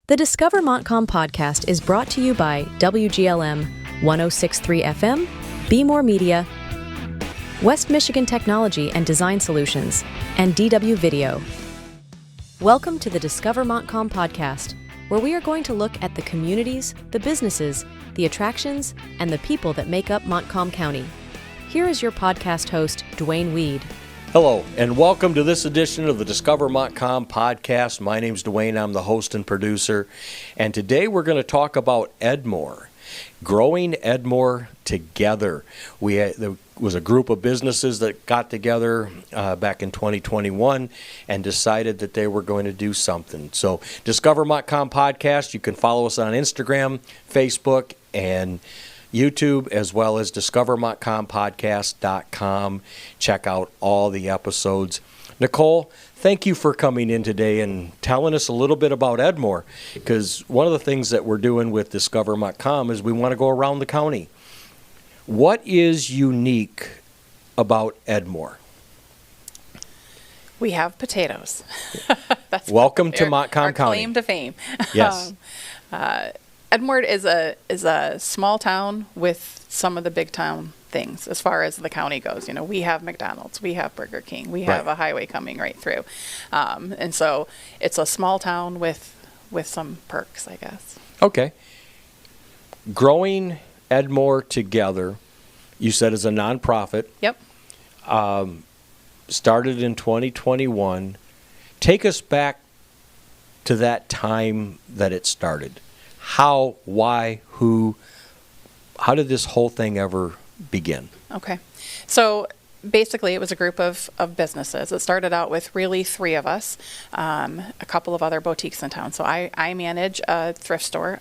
The Discover Montcalm podcast is brought to you by WGLM 106.3 FM, Be More Media, West Michigan Technology and Design Solutions, and DW Video. Welcome to the Discover Montcalm podcast, where we are going to look at the communities, the businesses, the attractions, and the people that make up Montcalm County. Here is your podcast host, Dwayne Weed. Hello, and welcome to this edition of the Discover Montcalm podcast. My name's Dwayne. I'm the host and producer. And today we're going to talk about Edmore, growing Edmore together. There was a group of businesses that got together back in 2021 and decided that they were going to do something. So Discover Montcalm podcast, you can follow us on Instagram, Facebook, and YouTube, as well as discovermontcalmpodcast.com. Check out all the episodes. Nicole, thank you for coming in today and telling us a little bit about Edmore, because one of the things that we're doing with Discover Montcalm is we want to go around the county. What is unique about Edmore? We have potatoes. That's Welcome to Montcalm County. Our claim to fame. Yes. Edmore is a small town with some of the big town things as far as the county goes. You know, we have McDonald's, we have Burger King, we have a highway coming right through. And so it's a small town with some perks, I guess. Okay. Growing Edmore Together, you said, is a nonprofit. Yep. Started in 2021. Take us back to that time that it started. How, why, who, how did this whole thing ever begin? Okay. So basically, it was a group of businesses. It started out with really three of us, a couple of other boutiques in town. So I manage a thrift store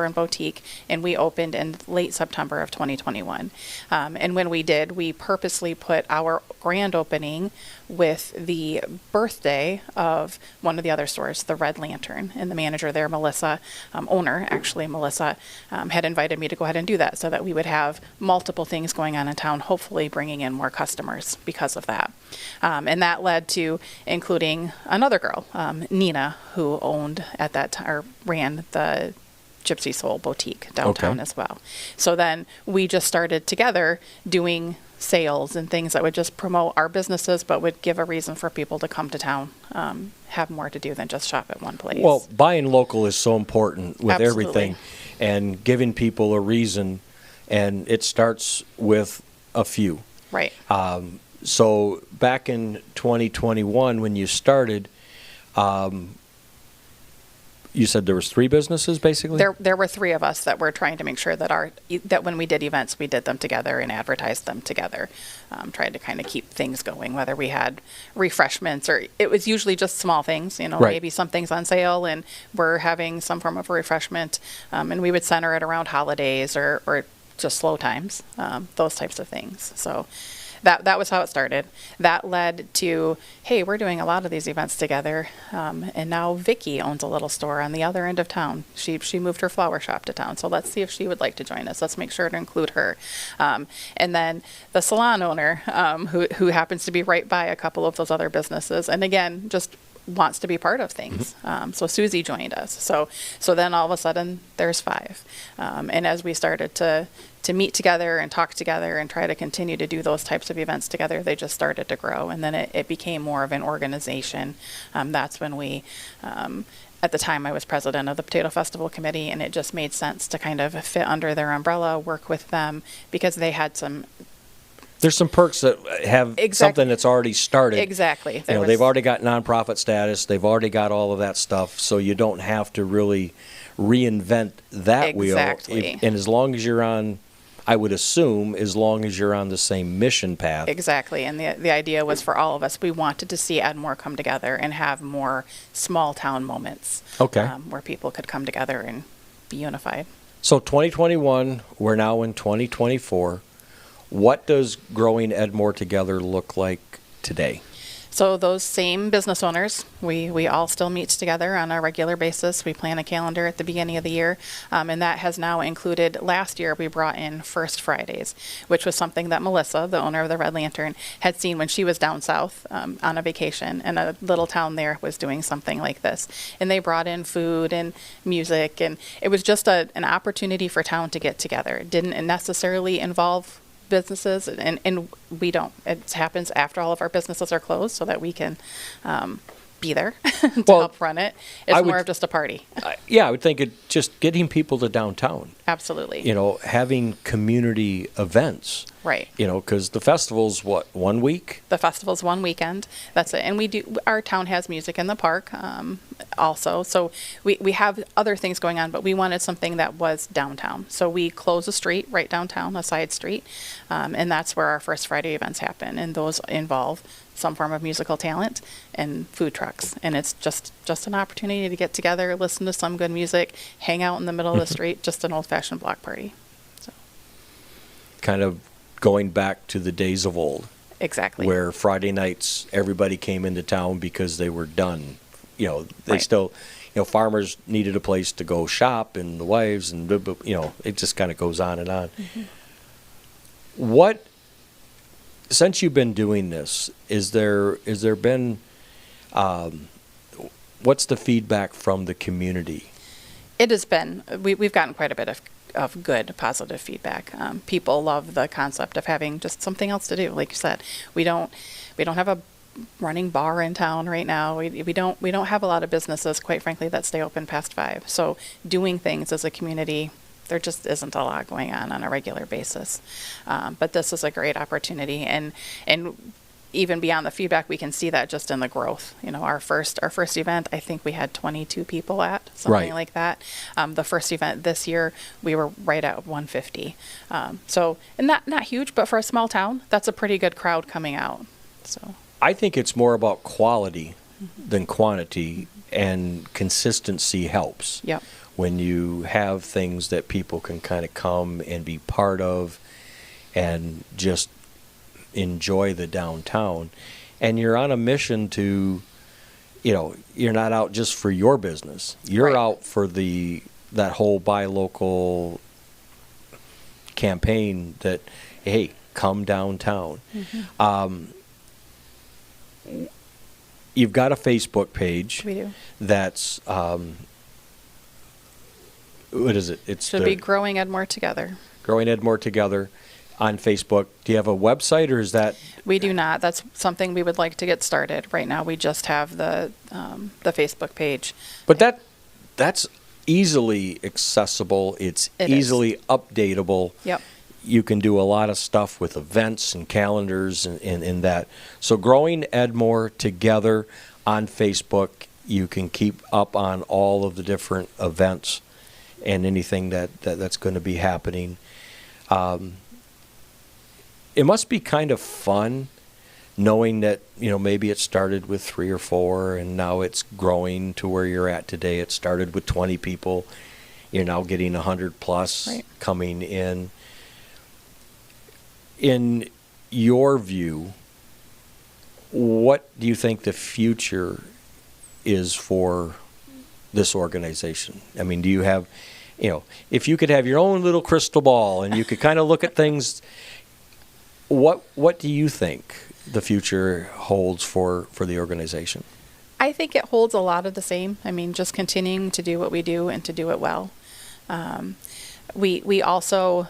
and boutique, and we opened in late September of 2021. And when we did, we purposely put our grand opening with the birthday of one of the other stores, the Red Lantern. And the manager there, Melissa, Melissa, had invited me to go ahead and do that so that we would have multiple things going on in town, hopefully bringing in more customers because of that. And that led to including another girl, Nina, who owned at that time, or ran the Gypsy Soul Boutique downtown as well. So then we just started together doing sales and things that would just promote our businesses, but would give a reason for people to come to town, have more to do than just shop at one place. Well, buying local is so important with Absolutely. everything, and giving people a reason, and it starts with a few. Right. So back in 2021, when you started, you said there was three businesses, basically? There were three of us that were trying to make sure that that when we did events, we did them together and advertised them together. Tried to kind of keep things going, whether we had refreshments or it was usually just small things, Right. Maybe something's on sale and we're having some form of a refreshment, and we would center it around holidays or just slow times, those types of things. So that was how it started. That led to, hey, we're doing a lot of these events together, and now Vicki owns a little store on the other end of town. She moved her flower shop to town, so let's see if she would like to join us. Let's make sure to include her. And then the salon owner, who happens to be right by a couple of those other businesses, and again, just wants to be part of things. So Susie joined us. So then all of a sudden there's five. And as we started to meet together and talk together and try to continue to do those types of events together, they just started to grow. And then it became more of an organization. That's when we, at the time I was president of the Potato Festival Committee, and it just made sense to kind of fit under their umbrella, work with them, because they had some. There's some perks that have something that's already started. Exactly. They've already got nonprofit status. They've already got all of that stuff, so you don't have to really reinvent that wheel. Exactly. And as long as you're on, I would assume, as long as you're on the same mission path. Exactly. And the idea was for all of us, we wanted to see Edmore come together and have more small town moments. Okay. Where people could come together and be unified. So 2021, we're now in 2024. What does growing Edmore Together look like today? So those same business owners, we all still meet together on a regular basis. We plan a calendar at the beginning of the year, and that has now included, last year we brought in First Fridays, which was something that Melissa, the owner of the Red Lantern, had seen when she was down south on a vacation, and a little town there was doing something like this. And they brought in food and music, and it was just an opportunity for town to get together. It didn't necessarily involve businesses, and we don't. It happens after all of our businesses are closed so that we can be there to help run it. It's more of just a party. Yeah, I would think it just getting people to downtown. Absolutely. Having community events. Right. Because the festival's what, 1 week? The festival's one weekend. That's it. And our town has music in the park also. So we have other things going on, but we wanted something that was downtown. So we close a street right downtown, a side street, and that's where our First Friday events happen. And those involve some form of musical talent and food trucks. And it's just an opportunity to get together, listen to some good music, hang out in the middle of the street, just an old-fashioned block party. So. Kind of going back to the days of old. Exactly. Where Friday nights, everybody came into town because they were done. They still, farmers needed a place to go shop, and the wives, and, it just kind of goes on and on. Mm-hmm. Since you've been doing this, is there been, what's the feedback from the community? It has been, we've gotten quite a bit of good, positive feedback. People love the concept of having just something else to do. Like you said, we don't have a running bar in town right now. We don't have a lot of businesses, quite frankly, that stay open past 5. So doing things as a community, there just isn't a lot going on a regular basis. But this is a great opportunity, and even beyond the feedback, we can see that just in the growth. Our first event, I think we had 22 people at, something like that. The first event this year, we were right at 150. So, and not huge, but for a small town, that's a pretty good crowd coming out. So I think it's more about quality than quantity, and consistency helps. Yep. When you have things that people can kind of come and be part of and just enjoy the downtown. And you're on a mission to, you're not out just for your business. You're out for that whole buy local campaign that, hey, come downtown. Mm-hmm. You've got a Facebook page. We do. That's what is it? It should be Growing Edmore Together. Growing Edmore Together on Facebook. Do you have a website, or is that? We do not. That's something we would like to get started. Right now, we just have the Facebook page. But that's easily accessible. It easily updatable. Yep. You can do a lot of stuff with events and calendars and that. So Growing Edmore Together on Facebook. You can keep up on all of the different events and anything that's going to be happening. It must be kind of fun knowing that, maybe it started with 3 or 4 and now it's growing to where you're at today. It started with 20 people. You're now getting 100 plus coming in. In your view, what do you think the future is for this organization? I mean, do you have, if you could have your own little crystal ball and you could kind of look at things, what do you think the future holds for the organization? I think it holds a lot of the same. I mean, just continuing to do what we do and to do it well. We also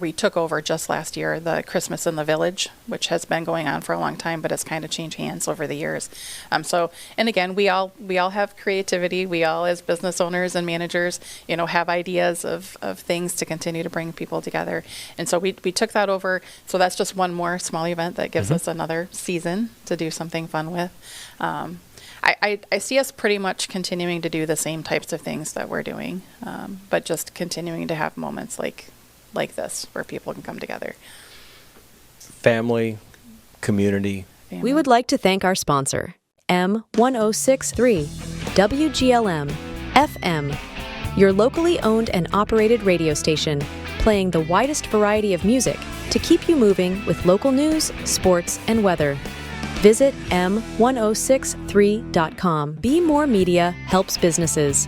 we took over just last year the Christmas in the Village, which has been going on for a long time, but it's kind of changed hands over the years. And again, we all have creativity. We all, as business owners and managers, have ideas of things to continue to bring people together. And so we took that over. So that's just one more small event that gives us another season to do something fun with. I see us pretty much continuing to do the same types of things that we're doing, but just continuing to have moments like this where people can come together. Family, community. We would like to thank our sponsor, M1063, WGLM, FM, your locally owned and operated radio station, playing the widest variety of music to keep you moving with local news, sports, and weather. Visit m1063.com. Be More Media helps businesses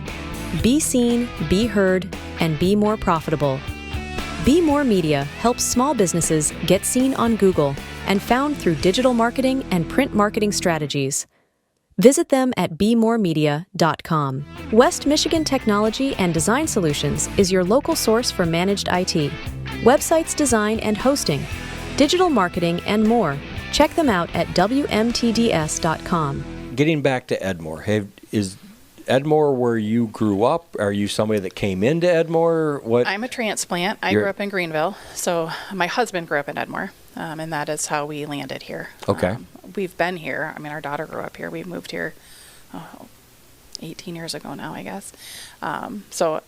be seen, be heard, and be more profitable. Be More Media helps small businesses get seen on Google and found through digital marketing and print marketing strategies. Visit them at bemoremedia.com. West Michigan Technology and Design Solutions is your local source for managed IT, websites design and hosting, digital marketing, and more. Check them out at wmtds.com. Getting back to Edmore, is Edmore where you grew up? Are you somebody that came into Edmore? What? I'm a transplant. I grew up in Greenville, so my husband grew up in Edmore, and that is how we landed here. Okay. We've been here. I mean, our daughter grew up here. We moved here 18 years ago now, I guess. So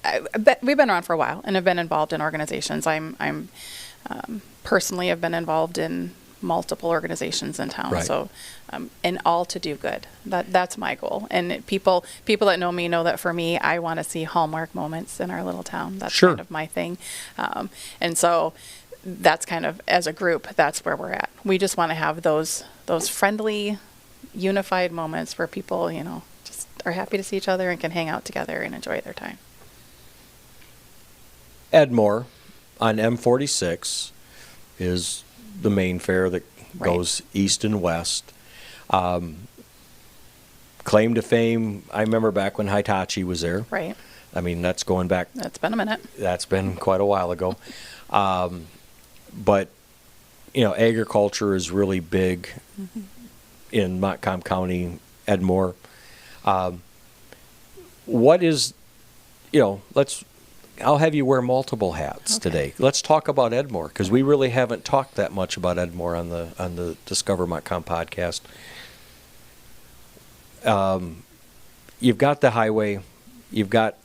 we've been around for a while and have been involved in organizations. I'm personally have been involved in multiple organizations in town. Right. So, and all to do good. That's my goal. And people that know me know that for me, I want to see hallmark moments in our little town. That's Sure. kind of my thing. And so that's kind of, as a group, that's where we're at. We just want to have those friendly, unified moments where people, just are happy to see each other and can hang out together and enjoy their time. Edmore on M46 is the main fair that goes east and west. Claim to fame, I remember back when Hitachi was there. Right. I mean, that's going back. That's been a minute. That's been quite a while ago. But, agriculture is really big in Montcalm County, Edmore. What is, I'll have you wear multiple hats today. Let's talk about Edmore, because we really haven't talked that much about Edmore on the Discover Montcalm podcast. You've got the highway, you've got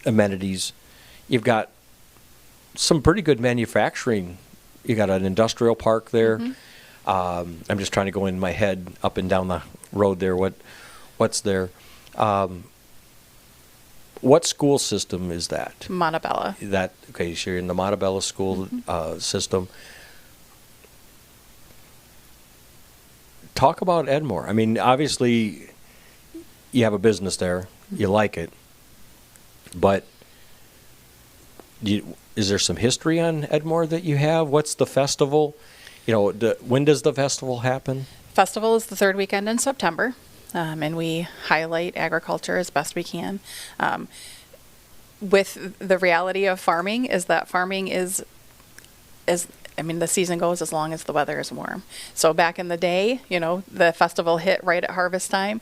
amenities, you've got some pretty good manufacturing. You got an industrial park there. I'm just trying to go in my head up and down the road there. What's there? What school system is that? Montebello. So you're in the Montebello school system. Talk about Edmore. I mean, obviously, you have a business there. You like it. But is there some history on Edmore that you have? What's the festival? When does the festival happen? Festival is the third weekend in September. And we highlight agriculture as best we can. With the reality of farming is that farming the season goes as long as the weather is warm. So back in the day, the festival hit right at harvest time.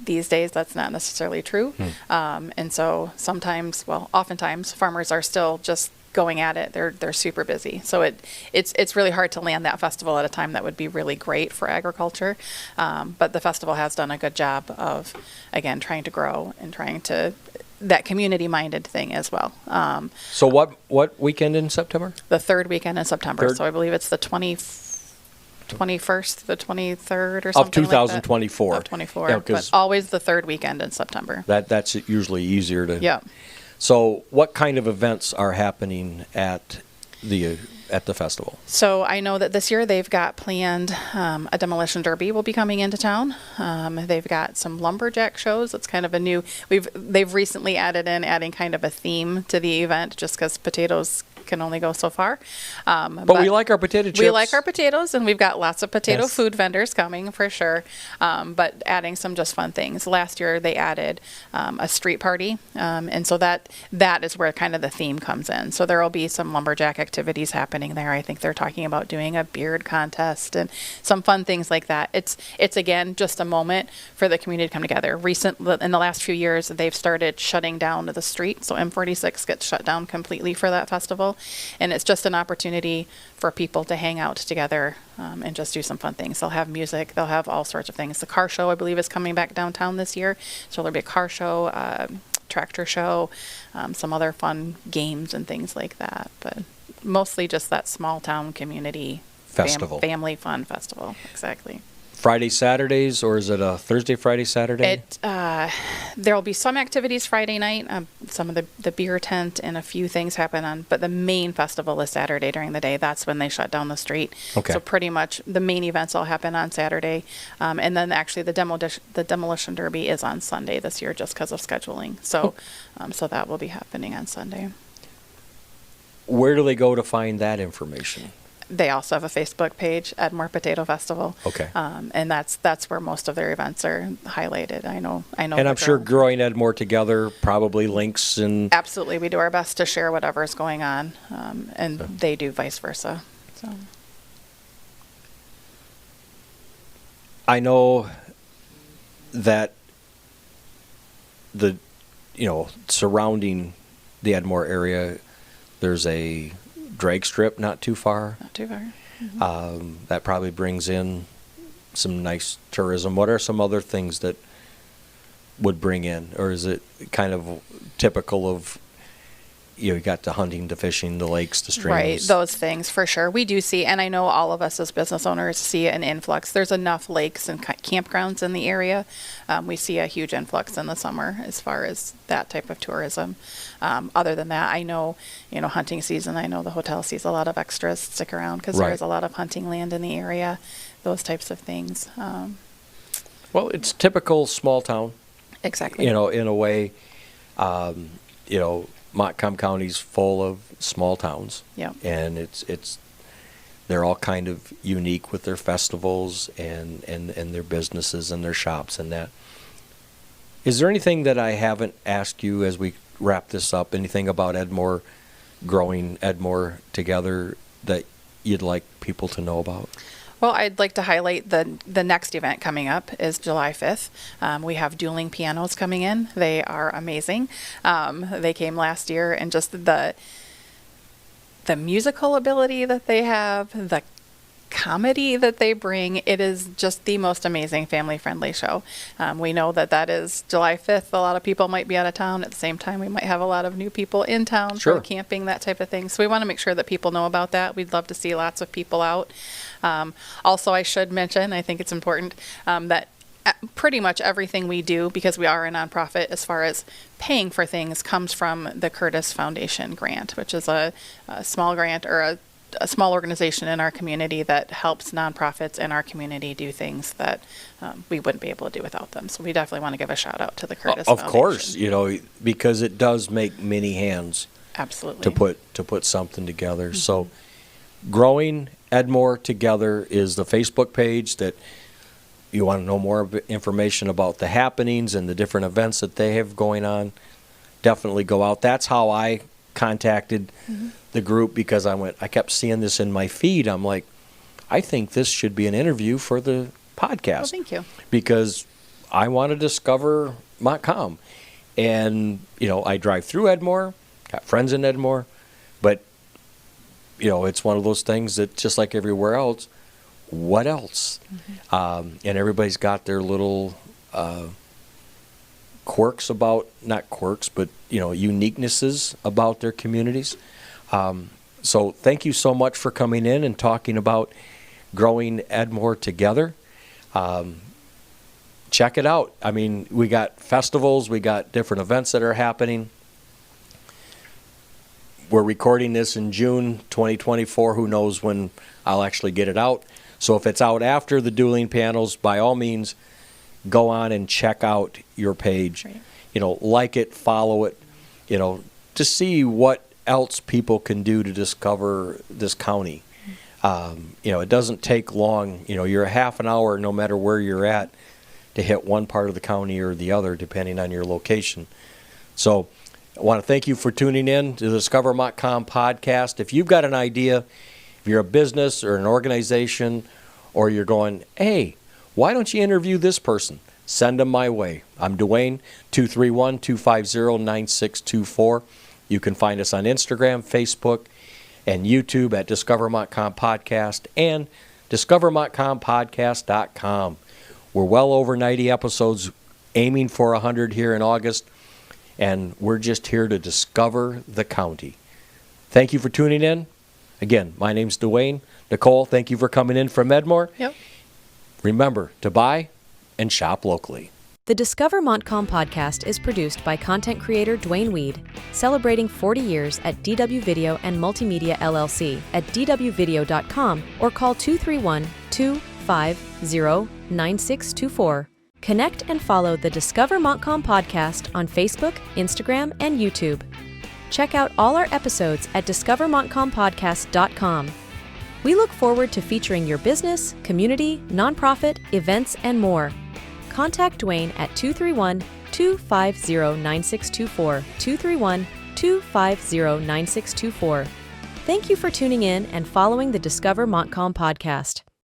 These days, that's not necessarily true. And so oftentimes farmers are still just going at it. They're super busy. So it's really hard to land that festival at a time that would be really great for agriculture. But the festival has done a good job of, again, trying to grow and trying to that community-minded thing as well. So what weekend in September? The third weekend in September. So I believe it's the 21st, the 23rd or something of 2024. Like that. Of 24. But always the third weekend in September. That's usually easier to... Yeah. So what kind of events are happening at the festival? So I know that this year they've got planned a demolition derby will be coming into town. They've got some lumberjack shows. It's kind of a new... They've recently adding kind of a theme to the event just because potatoes can only go so far. But we like our potato chips. We like our potatoes, and we've got lots of potato food vendors coming for sure. But adding some just fun things. Last year they added a street party, and so that is where kind of the theme comes in. So there will be some lumberjack activities happening there. I think they're talking about doing a beard contest and some fun things like that. It's again just a moment for the community to come together. In the last few years, they've started shutting down the street, so M46 gets shut down completely for that festival. And it's just an opportunity for people to hang out together and just do some fun things. They'll have music. They'll have all sorts of things. The car show, I believe, is coming back downtown this year. So there'll be a car show, tractor show, some other fun games and things like that. But mostly just that small town community festival. Family fun festival. Exactly. Friday, Saturdays, or is it a Thursday, Friday, Saturday? There will be some activities Friday night. Some of the beer tent and a few things happen on, but the main festival is Saturday during the day. That's when they shut down the street. Okay. So pretty much the main events all happen on Saturday, and then actually the demolition derby is on Sunday this year just because of scheduling. So, so that will be happening on Sunday. Where do they go to find that information? They also have a Facebook page, Edmore Potato Festival. Okay. And that's where most of their events are highlighted. I know. And I'm sure Growing Edmore Together probably links and... Absolutely. We do our best to share whatever is going on, and they do vice versa. So. I know that surrounding the Edmore area, there's a drag strip not too far. Not too far. Mm-hmm. That probably brings in some nice tourism. What are some other things that would bring in, or is it kind of typical of, you got the hunting, the fishing, the lakes, the streams? Right, those things for sure. We do see, and I know all of us as business owners see an influx. There's enough lakes and campgrounds in the area. We see a huge influx in the summer as far as that type of tourism. Other than that, I know, hunting season, I know the hotel sees a lot of extras stick around because Right. there is a lot of hunting land in the area, those types of things. Well, it's typical small town. Exactly. In a way, Montcalm County's full of small towns. Yeah. And they're all kind of unique with their festivals and their businesses and their shops and that. Is there anything that I haven't asked you as we wrap this up? Anything about Edmore, Growing Edmore Together, that you'd like people to know about? Well, I'd like to highlight the next event coming up is July 5th. We have dueling pianos coming in. They are amazing. They came last year, and just the musical ability that they have, the comedy that they bring, it is just the most amazing family-friendly show. We know that is July 5th. A lot of people might be out of town. At the same time, we might have a lot of new people in town for camping, that type of thing. So we want to make sure that people know about that. We'd love to see lots of people out. Also, I should mention, I think it's important, that pretty much everything we do, because we are a nonprofit, as far as paying for things, comes from the Curtis Foundation grant, which is a small grant or a small organization in our community that helps nonprofits in our community do things that we wouldn't be able to do without them. So we definitely want to give a shout out to the Curtis Foundation. Of course, because it does make many hands. Absolutely. To put something together. Mm-hmm. So Growing Edmore Together is the Facebook page that you want to know more information about the happenings and the different events that they have going on. Definitely go out. That's how I contacted the group, because I kept seeing this in my feed. I'm like, I think this should be an interview for the podcast. Well, thank you. Because I want to discover Montcalm. And, I drive through Edmore, got friends in Edmore, but, it's one of those things that, just like everywhere else, what else? Mm-hmm. And everybody's got their little quirks about, not quirks, but, uniquenesses about their communities. So thank you so much for coming in and talking about Growing Edmore Together. Check it out. I mean, we got festivals, we got different events that are happening. We're recording this in June 2024. Who knows when I'll actually get it out. So if it's out after the dueling panels, by all means, go on and check out your page. Right. Like it, follow it, to see what else people can do to discover this county. It doesn't take long. You're a half an hour, no matter where you're at, to hit one part of the county or the other, depending on your location. So I want to thank you for tuning in to the Discover Montcalm podcast. If you've got an idea, if you're a business or an organization, or you're going, hey, why don't you interview this person? Send them my way. I'm Dwayne, 231-250-9624. You can find us on Instagram, Facebook, and YouTube at Discover Montcalm Podcast and DiscoverMontcalmPodcast.com. We're well over 90 episodes, aiming for 100 here in August, and we're just here to discover the county. Thank you for tuning in. Again, my name's Dwayne. Nicole, thank you for coming in from Edmore. Yep. Remember to buy and shop locally. The Discover Montcalm podcast is produced by content creator Dwayne Weed, celebrating 40 years at DW Video and Multimedia LLC at dwvideo.com or call 231-250-9624. Connect and follow the Discover Montcalm podcast on Facebook, Instagram, and YouTube. Check out all our episodes at discovermontcalmpodcast.com. We look forward to featuring your business, community, nonprofit, events, and more. Contact Dwayne at 231-250-9624, 231-250-9624. Thank you for tuning in and following the Discover Montcalm podcast.